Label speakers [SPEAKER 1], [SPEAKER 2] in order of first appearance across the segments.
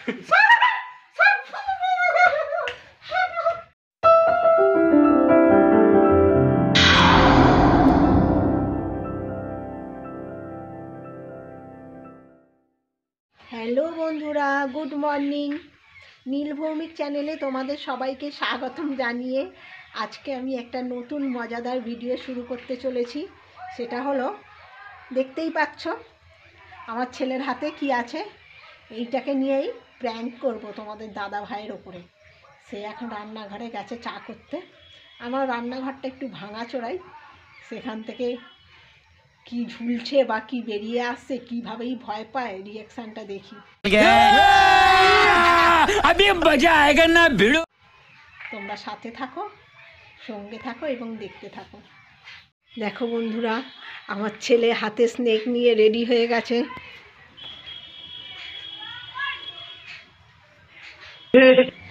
[SPEAKER 1] Hello বন্ধুরা, good morning. নীলভৌমিক চ্যানেলে তোমাদের সবাইকে স্বাগতম জানিয়ে আজকে আমি একটা নতুন মজাদার ভিডিও শুরু করতে চলেছি। সেটা হলো, দেখতেই পাচ্ছ আমার ছেলের হাতে কি আছে। এইটাকে নিয়েই প্র্যাঙ্ক করব তোমাদের দাদা ভাইয়ের ওপরে। সে এখন রান্নাঘরে গেছে চা করতে। আমার রান্নাঘরটা একটু ভাঙাচোরাই, সেখান থেকে কি ঝুলছে বা কি বেরিয়ে আসছে, কিভাবেই ভয় পায়, রিয়াকশনটা দেখি। তোমরা সাথে থাকো, সঙ্গে থাকো এবং দেখতে থাকো। দেখো বন্ধুরা, আমার ছেলে হাতে স্নেক নিয়ে রেডি হয়ে গেছে।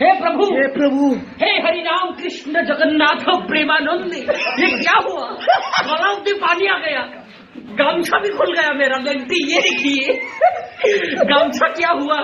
[SPEAKER 2] हे प्रभु, हे प्रभु, हे हरि राम कृष्ण जगन्नाथ प्रेमानंद। ये क्या हुआ? गलाव में पानी आ गया, गामछा भी खुल गया मेरा। लगती ये देखिए गामछा क्या हुआ।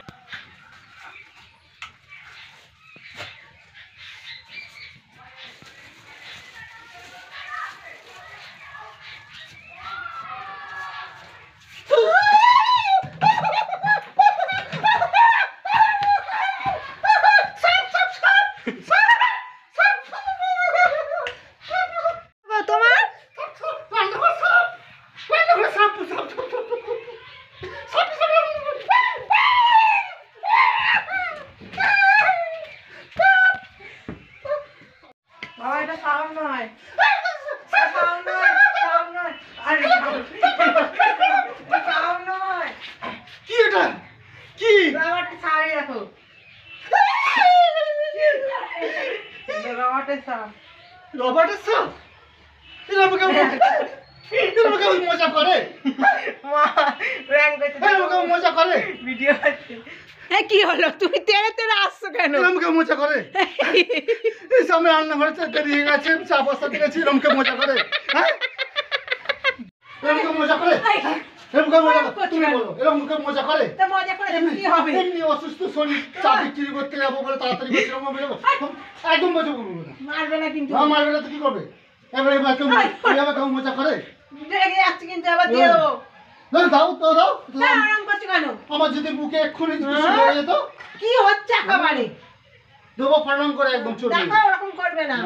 [SPEAKER 1] কি হলো, তুমি তেড়ে তেড়ে আসছো কেন?
[SPEAKER 3] মজা করে সামনে রান্নাঘরে দেরিয়ে গেছে, চা বসাতে গেছি, এরমকে মজা করে। হ্যাঁ, এরমকে মজা করে, এরমকে মজা করে। তুমি বলো, এরমকে মজা করে?
[SPEAKER 1] তা মজা করে কি হবে?
[SPEAKER 3] এমনি অসুস্থ শরীর, চা বিক্রি করতে যাবো বলে তাড়াতাড়ি করছি, এরকম বেরোবো। একদম মজা করবো না।
[SPEAKER 1] মারবে না কিন্তু।
[SPEAKER 3] না মারবে না তো কি করবে? এবার এবার কেউ মজা করে?
[SPEAKER 1] রেগে যাচ্ছে কিন্তু, আবার দিয়ে দেবো।
[SPEAKER 3] দাও তো দাও।
[SPEAKER 1] আরাম করছো কেন?
[SPEAKER 3] আমার যদি বুকে এক্ষুনি কিছু হয়ে যেত।
[SPEAKER 1] কি হচ্ছে একেবারে?
[SPEAKER 3] দেবো প্রণাম করে একদম চলে।
[SPEAKER 1] দেখো ওরকম করবে না।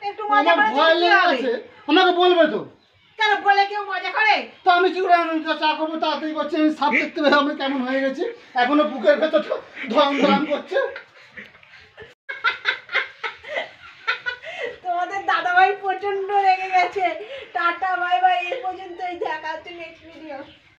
[SPEAKER 1] একটু মজা
[SPEAKER 3] আমার
[SPEAKER 1] করে
[SPEAKER 3] ভয় লেগে গেছে, আমাকে বলবে তো।
[SPEAKER 1] কেন বলে কেউ মজা করে?
[SPEAKER 3] তো আমি কি করে চা করবো, তাড়াতাড়ি করছি। আমি সাপ দেখতে পেয়ে আমি কেমন হয়ে গেছি, এখনো বুকের ভেতর ধরাম ধরাম করছে।
[SPEAKER 1] তোমাদের দাদাভাই প্রচন্ড রেগে গেছে। টাটা বাই বাই, এই পর্যন্তই, দেখা হচ্ছে নেক্সট ভিডিও।